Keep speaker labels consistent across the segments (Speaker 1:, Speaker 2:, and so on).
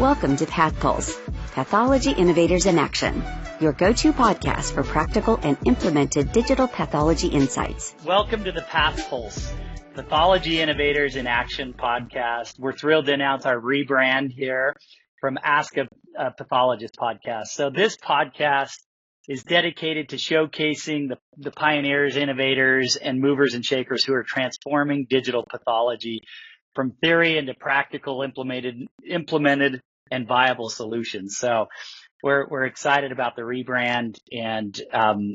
Speaker 1: Welcome to Path Pulse, Pathology Innovators in Action, your go-to podcast for practical and implemented digital pathology insights.
Speaker 2: Welcome to the Path Pulse, Pathology Innovators in Action podcast. We're thrilled to announce our rebrand here from Ask a Pathologist podcast. So this podcast is dedicated to showcasing the pioneers, innovators, and movers and shakers who are transforming digital pathology from theory into practical, implemented and viable solutions. So we're excited about the rebrand and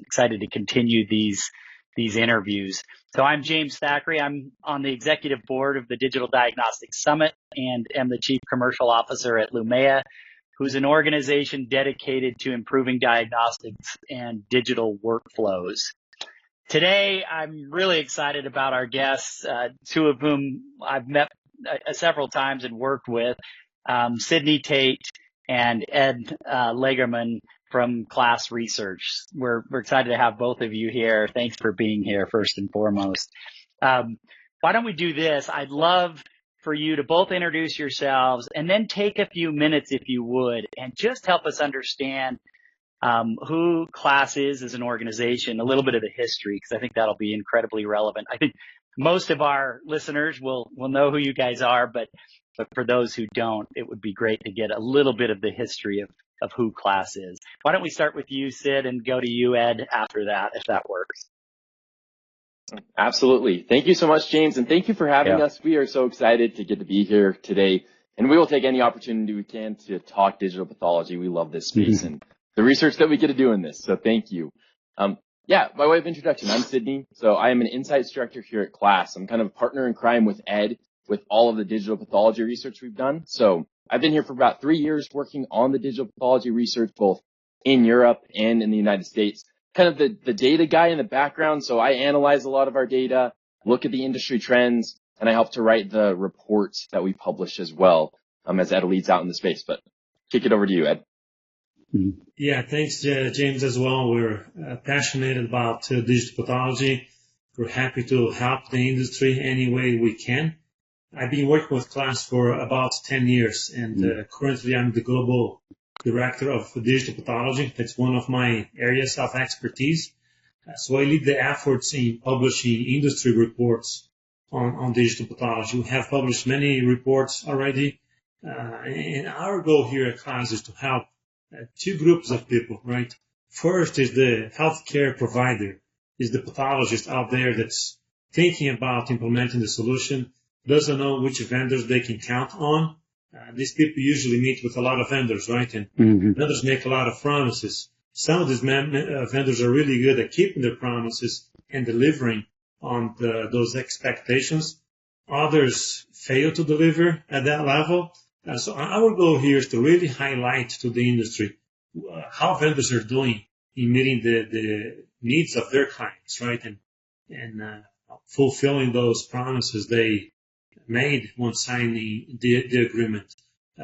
Speaker 2: excited to continue these interviews. So I'm James Thackeray. I'm on the executive board of the Digital Diagnostics Summit and am the chief commercial officer at Lumea, who's an organization dedicated to improving diagnostics and digital workflows. Today, I'm really excited about our guests, two of whom I've met several times and worked with, Sidney Tate and Ed Lagerman from KLAS Research. We're excited to have both of you here. Thanks for being here, first and foremost. Why don't we do this? I'd love for you to both introduce yourselves and then take a few minutes, if you would, and just help us understand who KLAS is as an organization, a little bit of the history, because I think that'll be incredibly relevant. I think most of our listeners will know who you guys are, but for those who don't, it would be great to get a little bit of the history of who KLAS is. Why don't we start with you, Sid, and go to you, Ed, after that, if that works.
Speaker 3: Absolutely. Thank you so much, James, and thank you for having us. We are so excited to get to be here today, and we will take any opportunity we can to talk digital pathology. We love this space and the research that we get to do in this, so thank you. By way of introduction, I'm Sidney. So I am an insights director here at KLAS. I'm kind of a partner in crime with Ed with all of the digital pathology research we've done. So I've been here for about 3 years working on the digital pathology research, both in Europe and in the United States. Kind of the data guy in the background. So I analyze a lot of our data, look at the industry trends, and I help to write the reports that we publish as well, as Ed leads out in the space. But kick it over to you, Ed.
Speaker 4: Yeah, thanks, James, as well. We're passionate about digital pathology. We're happy to help the industry any way we can. I've been working with KLAS for about 10 years, and currently I'm the global director of digital pathology. That's one of my areas of expertise. So I lead the efforts in publishing industry reports on digital pathology. We have published many reports already, and our goal here at KLAS is to help two groups of people, right? First is the healthcare provider, is the pathologist out there that's thinking about implementing the solution, doesn't know which vendors they can count on. These people usually meet with a lot of vendors, right? And vendors make a lot of promises. Some of these vendors are really good at keeping their promises and delivering on those expectations. Others fail to deliver at that level. So our goal here is to really highlight to the industry how vendors are doing in meeting the needs of their clients, right? And fulfilling those promises they made when signing the agreement.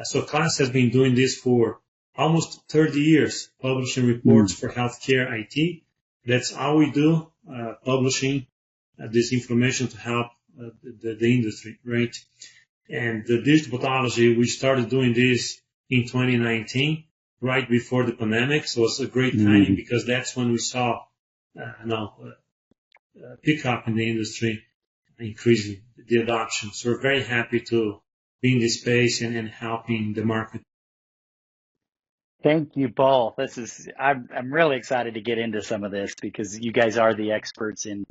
Speaker 4: So KLAS has been doing this for almost 30 years, publishing reports for healthcare IT. That's all we do, publishing this information to help the industry, right? And the digital pathology, we started doing this in 2019, right before the pandemic. So it's a great timing because that's when we saw, pick up in the industry, increasing the adoption. So we're very happy to be in this space and helping the market.
Speaker 2: Thank you both. I'm really excited to get into some of this because you guys are the experts in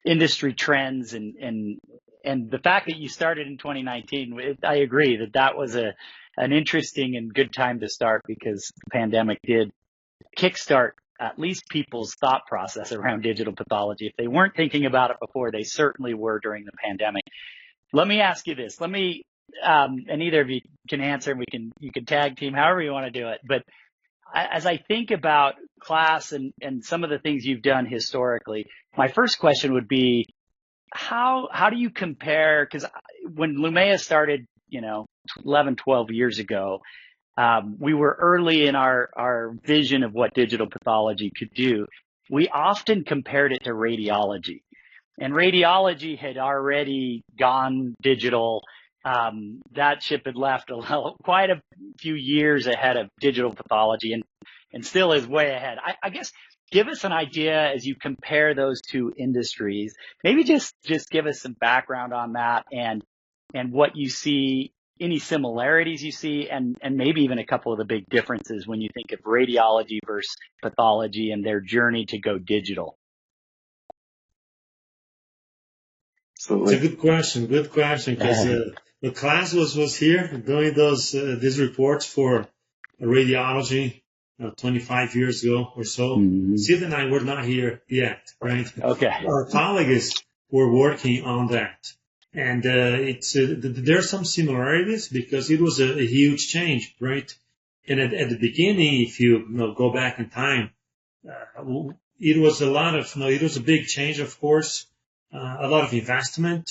Speaker 2: industry trends and the fact that you started in 2019, I agree that was an interesting and good time to start because the pandemic did kickstart at least people's thought process around digital pathology. If they weren't thinking about it before, they certainly were during the pandemic. Let me ask you this. And either of you can answer, and you can tag team however you want to do it. But as I think about KLAS and some of the things you've done historically, my first question would be, how do you compare? Because when Lumea started, 11, 12 years ago, we were early in our vision of what digital pathology could do. We often compared it to radiology, and radiology had already gone digital that ship had left quite a few years ahead of digital pathology and still is way ahead. I guess give us an idea as you compare those two industries. Maybe just give us some background on that and what you see, any similarities you see, and maybe even a couple of the big differences when you think of radiology versus pathology and their journey to go digital.
Speaker 3: Absolutely.
Speaker 4: It's a good question, because the KLAS was here doing these reports for radiology 25 years ago or so.
Speaker 2: Mm-hmm.
Speaker 4: Sid and I were not here yet, right?
Speaker 2: Okay.
Speaker 4: Our colleagues were working on that. And there are some similarities because it was a huge change, right? And at the beginning, if you go back in time, it was it was a big change, of course, a lot of investment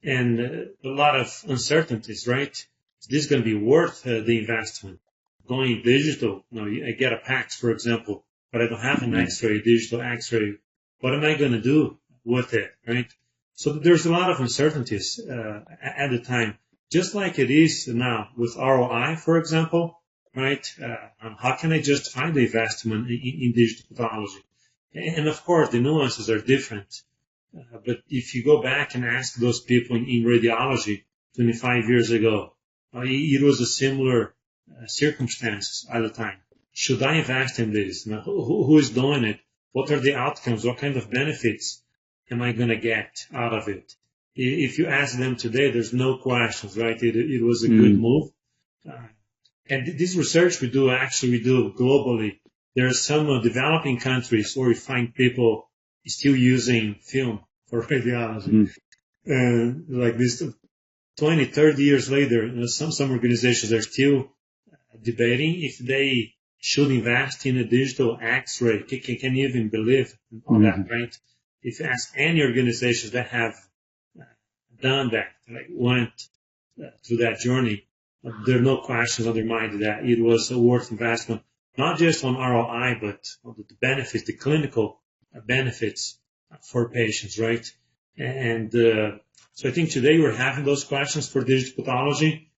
Speaker 4: and a lot of uncertainties, right? Is this going to be worth the investment? Going digital, I get a PACS, for example, but I don't have an X-ray, digital X-ray. What am I going to do with it, right? So there's a lot of uncertainties at the time, just like it is now with ROI, for example, right? How can I justify the investment in digital pathology? And of course, the nuances are different. But if you go back and ask those people in radiology 25 years ago, it was a similar circumstances at the time. Should I invest in this? Now, who is doing it? What are the outcomes? What kind of benefits am I going to get out of it? If you ask them today, there's no questions, right? It was a good move. And this research we do globally. There are some developing countries where we find people still using film for radiology. Like this 20, 30 years later, some organizations are still debating if they should invest in a digital X-ray. Can you even believe on that, right? If you ask any organizations that have done that, like went through that journey, there are no questions on their mind that it was a worth investment, not just on ROI, but on the benefits, the clinical benefits for patients, right? And so I think today we're having those questions for digital pathology.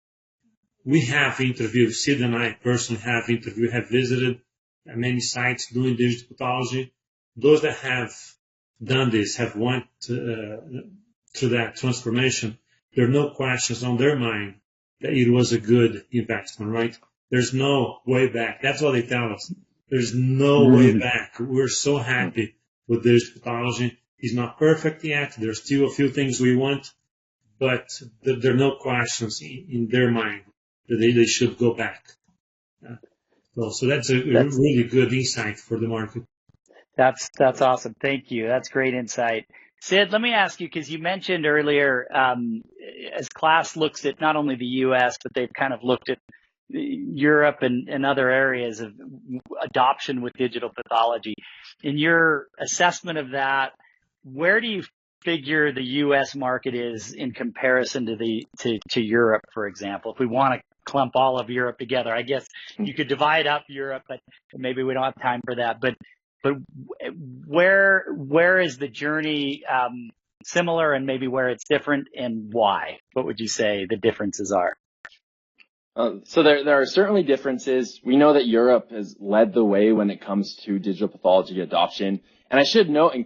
Speaker 4: We have interviewed, Sid and I personally have visited many sites doing digital pathology. Those that have done this, have went through that transformation, there are no questions on their mind that it was a good investment, right? There's no way back. That's what they tell us. There's no way back. We're so happy with digital pathology. It's not perfect yet. There's still a few things we want, but there are no questions in their mind that they should go back. So that's a really good insight for the market.
Speaker 2: That's awesome. Thank you. That's great insight. Sid, let me ask you, because you mentioned earlier, as KLAS looks at not only the U.S., but they've kind of looked at Europe and other areas of adoption with digital pathology. In your assessment of that, where do you figure the U.S. market is in comparison to Europe, for example? If we want to clump all of Europe together, I guess you could divide up Europe, but maybe we don't have time for that. But where is the journey similar, and maybe where it's different, and why? What would you say the differences are?
Speaker 3: So there are certainly differences. We know that Europe has led the way when it comes to digital pathology adoption. And I should note and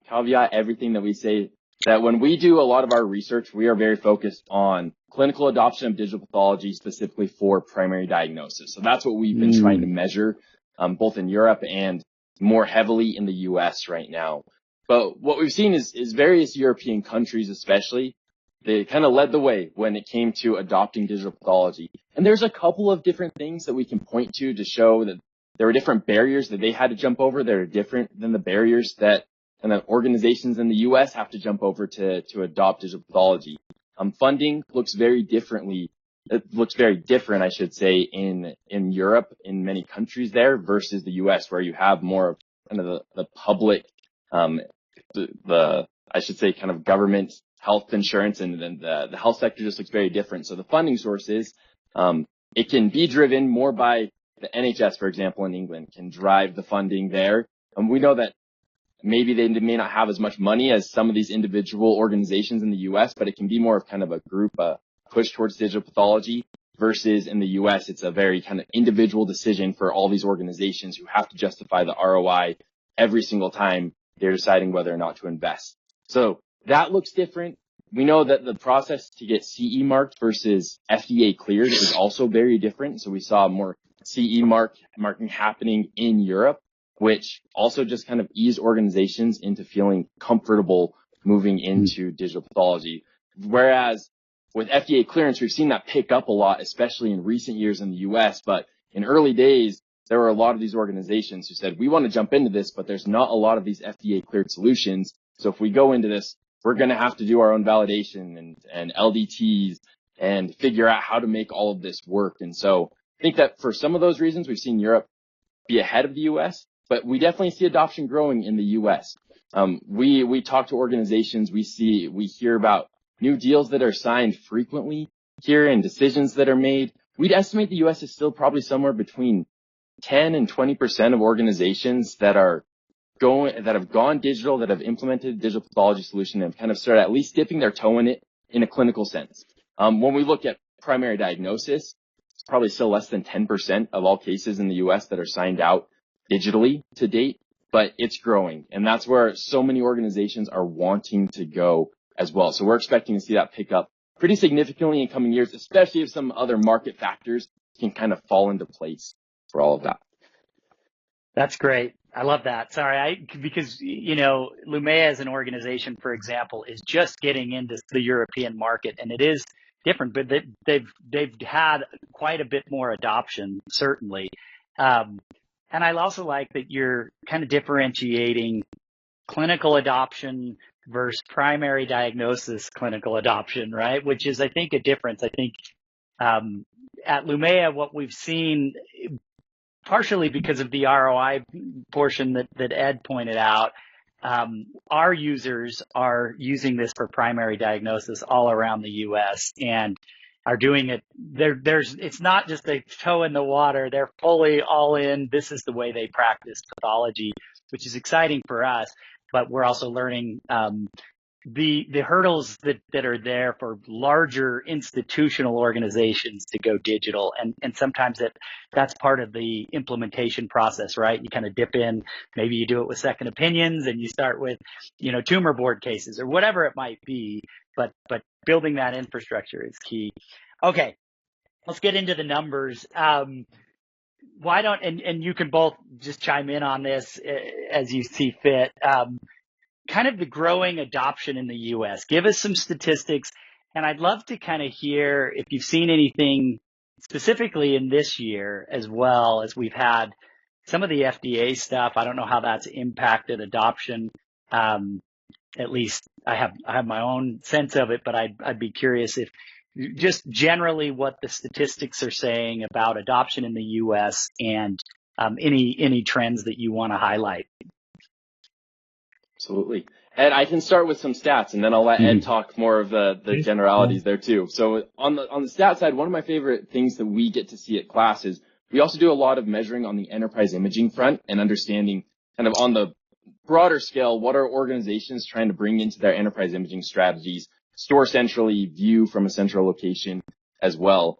Speaker 3: caveat everything that we say that when we do a lot of our research, we are very focused on clinical adoption of digital pathology specifically for primary diagnosis. So that's what we've been trying to measure, both in Europe and more heavily in the U.S. right now. But what we've seen is various European countries, especially, they kind of led the way when it came to adopting digital pathology. And there's a couple of different things that we can point to show that there were different barriers that they had to jump over that are different than the barriers that and the organizations in the U.S. have to jump over to adopt digital pathology. Funding looks very different, I should say, in Europe, in many countries there, versus the U.S., where you have more of kind of the public, I should say, kind of government health insurance, and then the health sector just looks very different. So the funding sources, it can be driven more by the NHS, for example, in England, can drive the funding there. And we know that maybe they may not have as much money as some of these individual organizations in the U.S., but it can be more of kind of a group, a push towards digital pathology versus in the US, it's a very kind of individual decision for all these organizations who have to justify the ROI every single time they're deciding whether or not to invest. So that looks different. We know that the process to get CE marked versus FDA cleared is also very different. So we saw more CE marking happening in Europe, which also just kind of eased organizations into feeling comfortable moving into digital pathology. Whereas with FDA clearance, we've seen that pick up a lot, especially in recent years in the US. But in early days, there were a lot of these organizations who said, we want to jump into this, but there's not a lot of these FDA cleared solutions. So if we go into this, we're going to have to do our own validation and LDTs and figure out how to make all of this work. And so I think that for some of those reasons, we've seen Europe be ahead of the US, but we definitely see adoption growing in the US. We talk to organizations, we hear about new deals that are signed frequently here and decisions that are made. We'd estimate the US is still probably somewhere between 10 and 20% of organizations that have gone digital, that have implemented a digital pathology solution and kind of started at least dipping their toe in it in a clinical sense. When we look at primary diagnosis, it's probably still less than 10% of all cases in the US that are signed out digitally to date, but it's growing. And that's where so many organizations are wanting to go as well. So we're expecting to see that pick up pretty significantly in coming years, especially if some other market factors can kind of fall into place for all of that.
Speaker 2: That's great. I love that. Sorry, because, Lumea as an organization, for example, is just getting into the European market, and it is different, but they've had quite a bit more adoption, certainly. And I also like that you're kind of differentiating clinical adoption versus primary diagnosis clinical adoption, right? Which is, I think, a difference. I think at Lumea, what we've seen, partially because of the ROI portion that Ed pointed out, our users are using this for primary diagnosis all around the U.S. and are doing it. It's not just a toe in the water. They're fully all in. This is the way they practice pathology, which is exciting for us. But we're also learning the hurdles that are there for larger institutional organizations to go digital. And sometimes that's part of the implementation process, right? You kind of dip in, maybe you do it with second opinions and you start with, tumor board cases or whatever it might be. But building that infrastructure is key. Okay, let's get into the numbers. Why don't, and you can both just chime in on this as you see fit. Kind of the growing adoption in the U.S. Give us some statistics, and I'd love to kind of hear if you've seen anything specifically in this year, as well as we've had some of the FDA stuff. I don't know how that's impacted adoption. At least I have my own sense of it, but I'd be curious if just generally what the statistics are saying about adoption in the U.S. and any trends that you want to highlight.
Speaker 3: Absolutely. Ed, I can start with some stats, and then I'll let Ed talk more of the generalities there too. So on the stat side, one of my favorite things that we get to see at KLAS is we also do a lot of measuring on the enterprise imaging front and understanding kind of on the broader scale, what are organizations trying to bring into their enterprise imaging strategies, store centrally, view from a central location as well.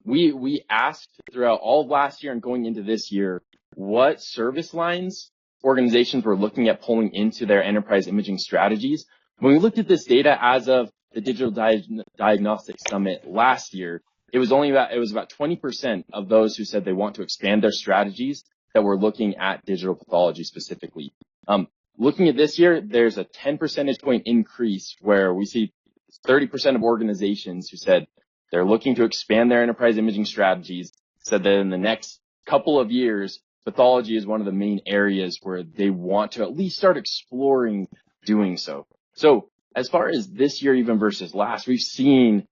Speaker 3: We asked throughout all of last year and going into this year, what service lines organizations were looking at pulling into their enterprise imaging strategies. When we looked at this data as of the Digital Diagnostics Summit last year, it was about 20% of those who said they want to expand their strategies that were looking at digital pathology specifically. Looking at this year, there's a 10 percentage point increase where we see 30% of organizations who said they're looking to expand their enterprise imaging strategies, said that in the next couple of years, pathology is one of the main areas where they want to at least start exploring doing so. So as far as this year, even versus last, we've seen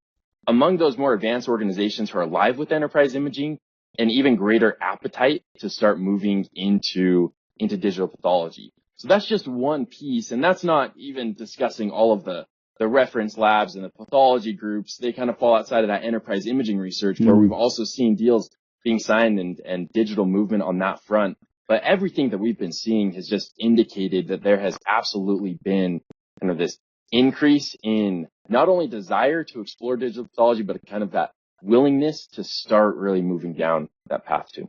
Speaker 3: among those more advanced organizations who are live with enterprise imaging an even greater appetite to start moving into digital pathology. So that's just one piece, and that's not even discussing all of the reference labs and the pathology groups. They kind of fall outside of that enterprise imaging research where we've also seen deals being signed and digital movement on that front. But everything that we've been seeing has just indicated that there has absolutely been kind of this increase in not only desire to explore digital pathology, but kind of that willingness to start really moving down that path too.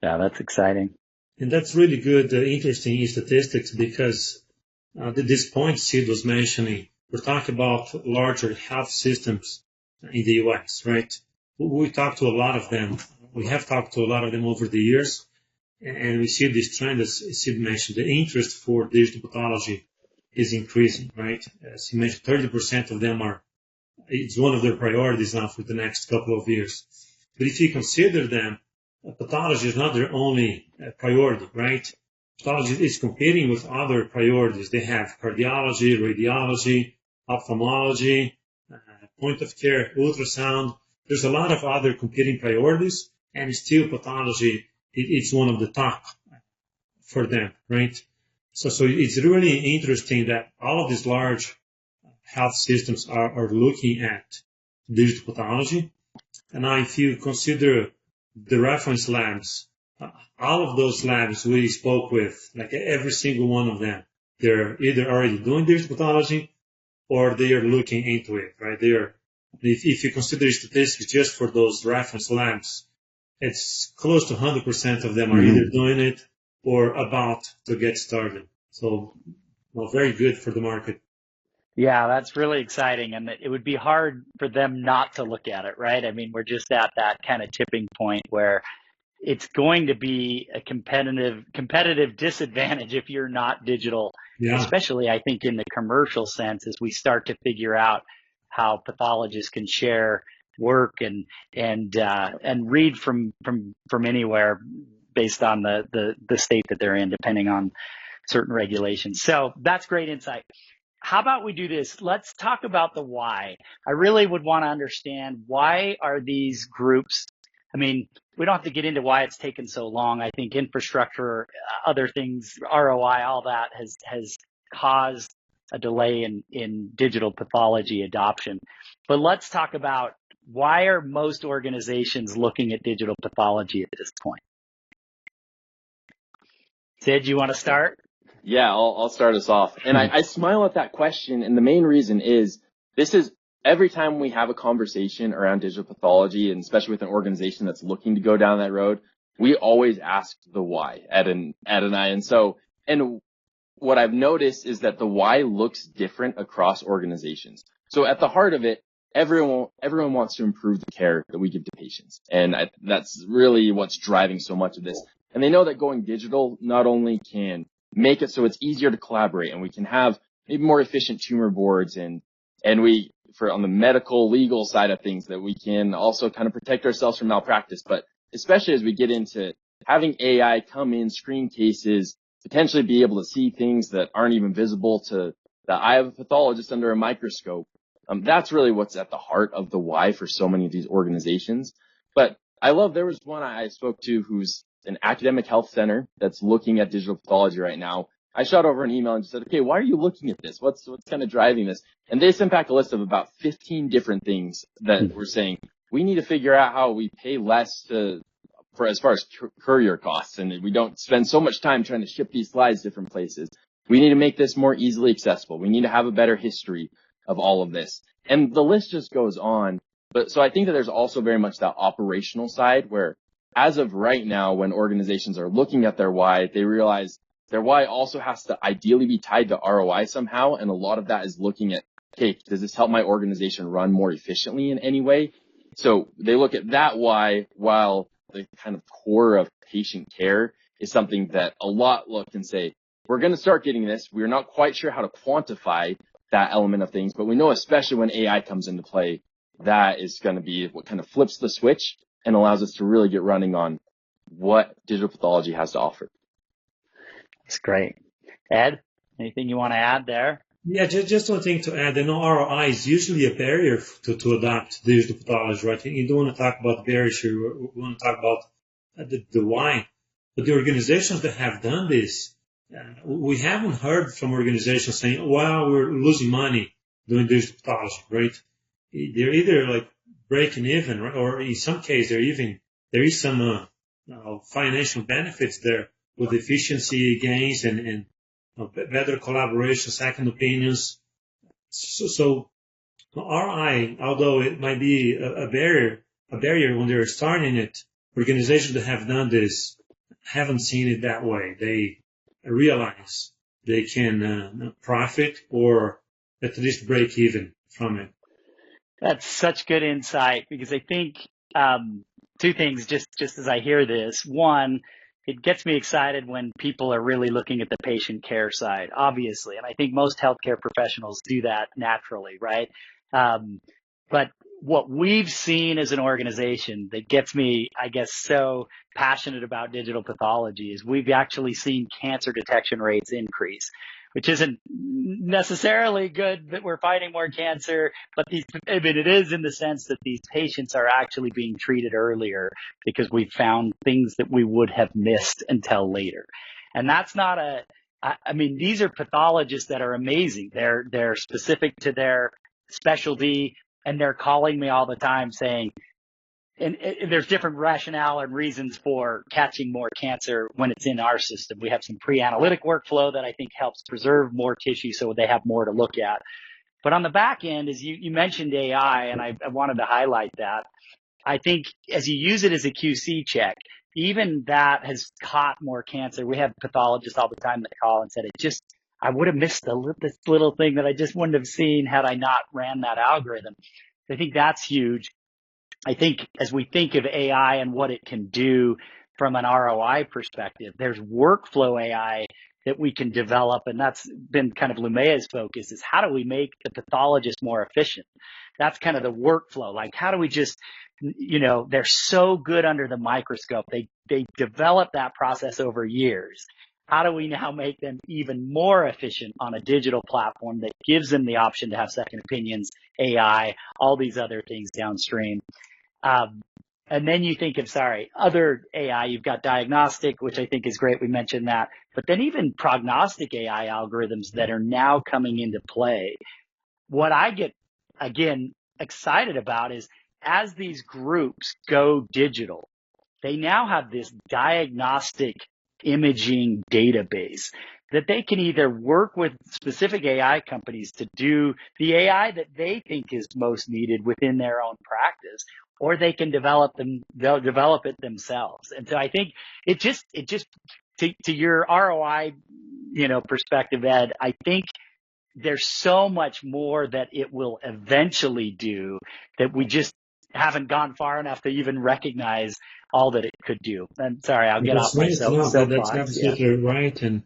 Speaker 2: Yeah, that's exciting.
Speaker 4: And that's really good, interesting statistics, because this point Sid was mentioning, we're talking about larger health systems in the U.S., right? We talked to a lot of them. We have talked to a lot of them over the years, and we see this trend, as Sid mentioned, the interest for digital pathology is increasing, right? As he mentioned, 30% of them it's one of their priorities now for the next couple of years. But if you consider them, pathology is not their only priority, right? Pathology is competing with other priorities. They have cardiology, radiology, ophthalmology, point of care, ultrasound. There's a lot of other competing priorities, and still pathology, it's one of the top for them, right? So it's really interesting that all of these large health systems are looking at digital pathology. And now if you consider the reference labs, all of those labs we spoke with, like every single one of them, they're either already doing digital pathology or they are looking into it, right? If you consider statistics just for those reference labs, it's close to 100% of them are either doing it or about to get started. So, well, very good for the market.
Speaker 2: Yeah, that's really exciting. And it would be hard for them not to look at it, right? I mean, we're just at that kind of tipping point where it's going to be a competitive disadvantage if you're not digital, especially I think in the commercial sense, as we start to figure out how pathologists can share work and read from anywhere based on the state that they're in, depending on certain regulations. So that's great insight. How about we do this? Let's talk about the why. I really would want to understand, why are these groups, I mean, we don't have to get into why it's taken so long. I think infrastructure, other things, ROI, all that has caused a delay in digital pathology adoption. But let's talk about, why are most organizations looking at digital pathology at this point? Sid, you want to start?
Speaker 3: Yeah, I'll start us off. And I smile at that question, and the main reason is, this is every time we have a conversation around digital pathology, and especially with an organization that's looking to go down that road, we always ask the why, Ed and I. And what I've noticed is that the why looks different across organizations. So at the heart of it, everyone wants to improve the care that we give to patients. And that's really what's driving so much of this. And they know that going digital not only can make it so it's easier to collaborate, and we can have maybe more efficient tumor boards, and we, for on the medical legal side of things, that we can also kind of protect ourselves from malpractice. But especially as we get into having AI come in, screen cases, potentially be able to see things that aren't even visible to the eye of a pathologist under a microscope. That's really what's at the heart of the why for so many of these organizations. But I love, there was one I spoke to who's an academic health center that's looking at digital pathology right now. I shot over an email and just said, okay, why are you looking at this? What's kind of driving this? And they sent back a list of about 15 different things that we're saying, we need to figure out how we pay less for as far as courier costs, and we don't spend so much time trying to ship these slides different places. We need to make this more easily accessible. We need to have a better history of all of this. And the list just goes on. But so I think that there's also very much that operational side where, as of right now, when organizations are looking at their why, they realize their why also has to ideally be tied to ROI somehow. And a lot of that is looking at, okay, does this help my organization run more efficiently in any way? So they look at that why, while the kind of core of patient care is something that a lot look and say, we're going to start getting this. We're not quite sure how to quantify that element of things, but we know, especially when AI comes into play, that is going to be what kind of flips the switch and allows us to really get running on what digital pathology has to offer.
Speaker 2: That's great. Ed, anything you want to add there?
Speaker 4: Yeah, just one thing to add. I know ROI is usually a barrier to adopt digital pathology, right? You don't want to talk about barriers here. We want to talk about the why. But the organizations that have done this, we haven't heard from organizations saying, well, we're losing money doing digital pathology, right? They're either like breaking even, right? Or in some case, there is some financial benefits there with efficiency gains and better collaboration, second opinions. So RI, although it might be a barrier when they're starting it, organizations that have done this haven't seen it that way. They realize they can profit or at least break even from it.
Speaker 2: That's such good insight, because I think two things just as I hear this. One, it gets me excited when people are really looking at the patient care side, obviously. And I think most healthcare professionals do that naturally, right? But what we've seen as an organization that gets me, I guess, so passionate about digital pathology is we've actually seen cancer detection rates increase, which isn't necessarily good that we're fighting more cancer, but it is in the sense that these patients are actually being treated earlier because we found things that we would have missed until later. And that's not these are pathologists that are amazing. They're specific to their specialty, and they're calling me all the time saying, and there's different rationale and reasons for catching more cancer when it's in our system. We have some pre-analytic workflow that I think helps preserve more tissue so they have more to look at. But on the back end, as you mentioned AI, and I wanted to highlight that, I think as you use it as a QC check, even that has caught more cancer. We have pathologists all the time that call and said, I would have missed this little thing that I just wouldn't have seen had I not ran that algorithm. I think that's huge. I think as we think of AI and what it can do from an ROI perspective, there's workflow AI that we can develop, and that's been kind of Lumea's focus, is how do we make the pathologist more efficient? That's kind of the workflow. Like, how do we just, they're so good under the microscope. They develop that process over years. How do we now make them even more efficient on a digital platform that gives them the option to have second opinions, AI, all these other things downstream? And then you think of, other AI, you've got diagnostic, which I think is great. We mentioned that. But then even prognostic AI algorithms that are now coming into play. What I get, again, excited about is as these groups go digital, they now have this diagnostic imaging database that they can either work with specific AI companies to do the AI that they think is most needed within their own practice, or they can they'll develop it themselves. And so I think it just to your ROI, perspective, Ed, I think there's so much more that it will eventually do that we just haven't gone far enough to even recognize all that it could do. I'm sorry, I'll get off myself.
Speaker 4: That's absolutely right. And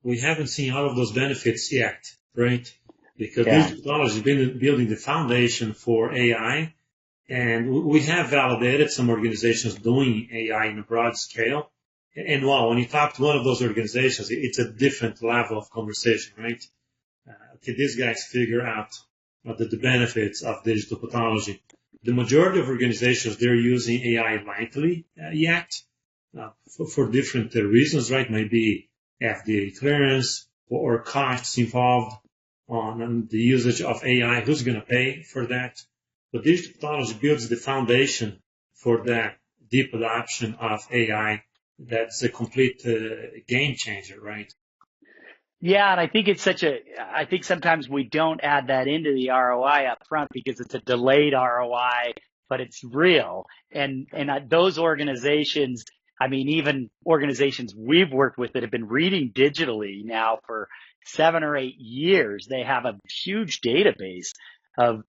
Speaker 4: we haven't seen all of those benefits yet, right? Because digital pathology has been building the foundation for AI. And we have validated some organizations doing AI in a broad scale. And wow, when you talk to one of those organizations, it's a different level of conversation, right? These guys figure out the benefits of digital pathology. The majority of organizations, they're using AI lightly yet for different reasons, right? Maybe FDA clearance or costs involved on the usage of AI. Who's going to pay for that? But digital pathology builds the foundation for that deep adoption of AI. That's a complete game changer, right?
Speaker 2: Yeah, and I think I think sometimes we don't add that into the ROI up front because it's a delayed ROI, but it's real. And those organizations, even organizations we've worked with that have been reading digitally now for 7 or 8 years, they have a huge database of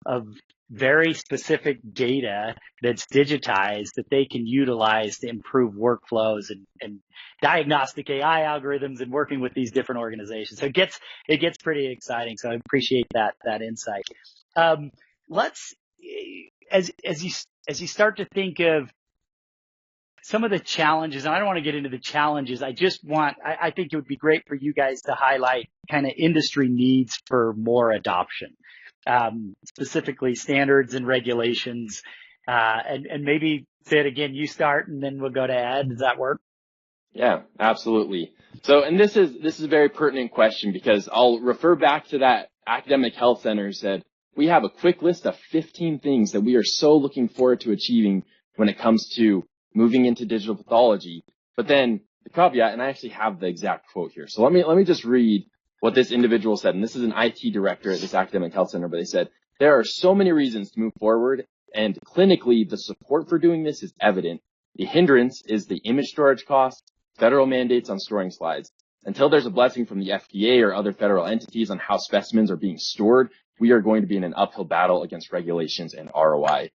Speaker 2: very specific data that's digitized that they can utilize to improve workflows and diagnostic AI algorithms and working with these different organizations. So it gets pretty exciting. So I appreciate that insight. Let's, as you start to think of some of the challenges, and I don't want to get into the challenges. I think it would be great for you guys to highlight kind of industry needs for more adoption. Specifically standards and regulations, and maybe say it again, you start and then we'll go to Ed. Does that work?
Speaker 3: Yeah, absolutely. So, and this is a very pertinent question because I'll refer back to that academic health center said, we have a quick list of 15 things that we are so looking forward to achieving when it comes to moving into digital pathology. But then the caveat, and I actually have the exact quote here. So let me just read what this individual said, and this is an IT director at this academic health center, but they said, there are so many reasons to move forward, and clinically, the support for doing this is evident. The hindrance is the image storage costs, federal mandates on storing slides. Until there's a blessing from the FDA or other federal entities on how specimens are being stored, we are going to be in an uphill battle against regulations and ROI.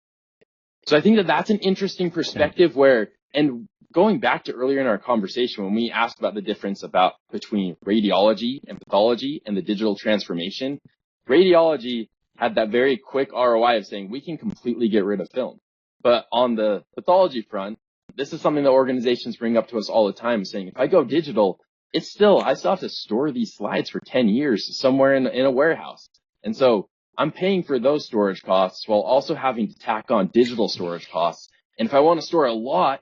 Speaker 3: So I think that that's an interesting perspective where, and going back to earlier in our conversation when we asked about the difference between radiology and pathology and the digital transformation, radiology had that very quick ROI of saying we can completely get rid of film. But on the pathology front, this is something that organizations bring up to us all the time, saying if I go digital, I still have to store these slides for 10 years somewhere in a warehouse. And so I'm paying for those storage costs while also having to tack on digital storage costs. And if I want to store a lot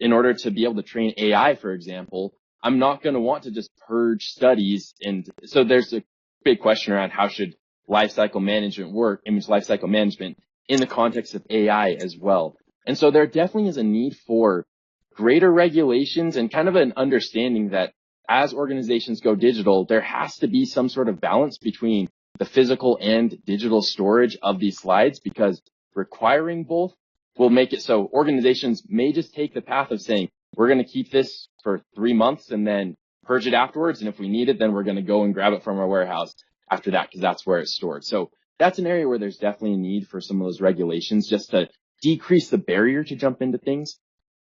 Speaker 3: in order to be able to train AI, for example, I'm not going to want to just purge studies. And so there's a big question around how should lifecycle management work, image lifecycle management in the context of AI as well. And so there definitely is a need for greater regulations and kind of an understanding that as organizations go digital, there has to be some sort of balance between the physical and digital storage of these slides, because requiring both will make it so organizations may just take the path of saying, we're going to keep this for 3 months and then purge it afterwards. And if we need it, then we're going to go and grab it from our warehouse after that, because that's where it's stored. So that's an area where there's definitely a need for some of those regulations just to decrease the barrier to jump into things.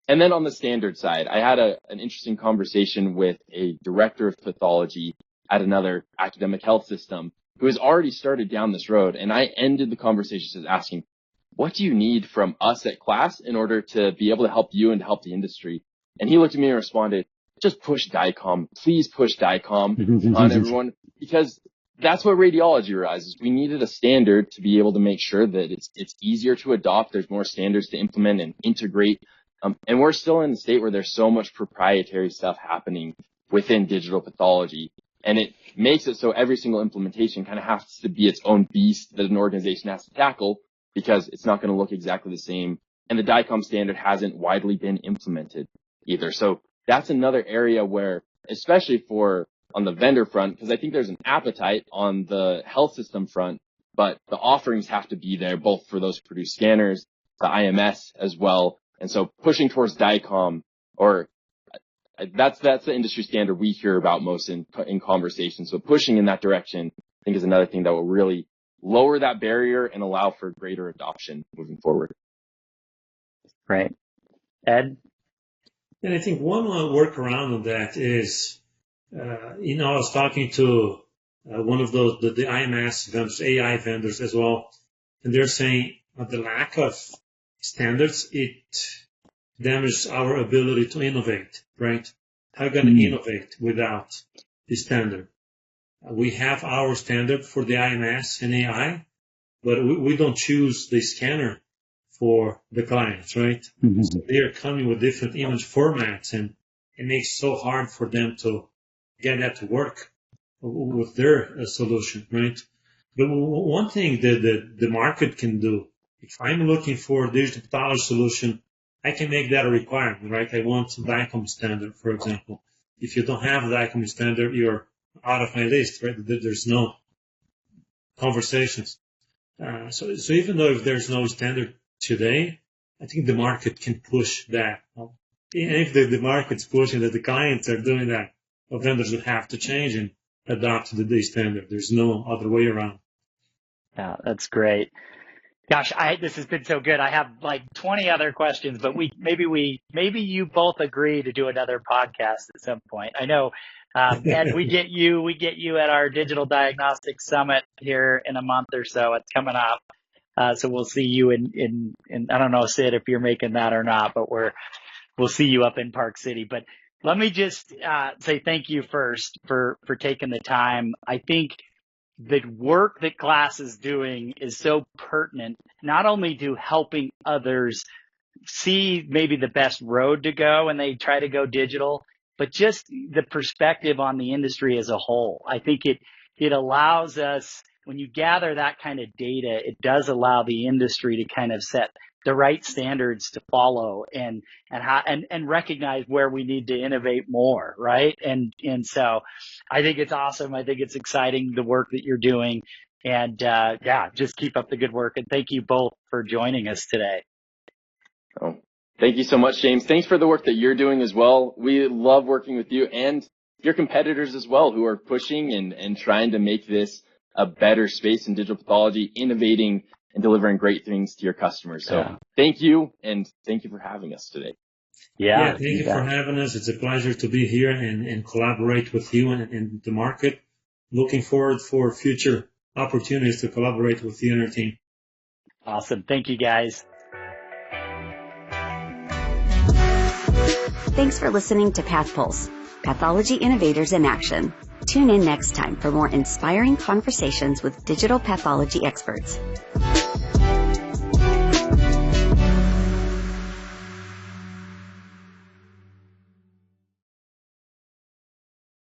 Speaker 3: And then on the standard side, I had an interesting conversation with a director of pathology at another academic health system who has already started down this road. And I ended the conversation asking, what do you need from us at KLAS in order to be able to help you and to help the industry? And he looked at me and responded, just push DICOM. Please push DICOM on everyone, because that's what radiology realizes. We needed a standard to be able to make sure that it's easier to adopt. There's more standards to implement and integrate. And we're still in the state where there's so much proprietary stuff happening within digital pathology. And it makes it so every single implementation kind of has to be its own beast that an organization has to tackle, because it's not going to look exactly the same. And the DICOM standard hasn't widely been implemented either. So that's another area where, especially on the vendor front, because I think there's an appetite on the health system front, but the offerings have to be there both for those who produce scanners, the IMS as well. And so pushing towards DICOM, or that's the industry standard we hear about most in conversations. So pushing in that direction, I think, is another thing that will really lower that barrier and allow for greater adoption moving forward.
Speaker 2: Right. Ed?
Speaker 4: And I think one workaround on that is, I was talking to one of those, the IMS vendors, AI vendors as well, and they're saying the lack of standards, it damages our ability to innovate, right? How are you going to innovate without the standard? We have our standard for the IMS and AI, but we don't choose the scanner for the clients, right? Mm-hmm. So they are coming with different image formats, and it makes it so hard for them to get that to work with their solution, right? But one thing that the market can do, if I'm looking for a digital pathology solution, I can make that a requirement, right? I want a DICOM standard, for example. If you don't have a DICOM standard, you're out of my list, right? There's no conversations. So even though if there's no standard today, I think the market can push that. And if the market's pushing that, the clients are doing that, well, vendors will have to change and adopt the standard. There's no other way around.
Speaker 2: Yeah, that's great. Gosh, this has been so good. I have like 20 other questions, but maybe you both agree to do another podcast at some point. I know, Ed, we get you at our Digital Diagnostics Summit here in a month or so. It's coming up. So we'll see you in I don't know, Sid, if you're making that or not, but we'll see you up in Park City. But let me just say thank you first for taking the time. I think the work that KLAS is doing is so pertinent, not only to helping others see maybe the best road to go and they try to go digital, but just the perspective on the industry as a whole. I think it allows us, when you gather that kind of data, it does allow the industry to kind of set the right standards to follow and recognize where we need to innovate more, right? And so I think it's awesome. I think it's exciting, the work that you're doing. And just keep up the good work. And thank you both for joining us today.
Speaker 3: Oh, thank you so much, James. Thanks for the work that you're doing as well. We love working with you and your competitors as well, who are pushing and trying to make this a better space in digital pathology, innovating and delivering great things to your customers. So thank you, and thank you for having us today.
Speaker 4: Thank you for having us. It's a pleasure to be here and collaborate with you and the market. Looking forward for future opportunities to collaborate with you and your team.
Speaker 2: Awesome. Thank you, guys.
Speaker 1: Thanks for listening to Path Pulse, Pathology Innovators in Action. Tune in next time for more inspiring conversations with digital pathology experts.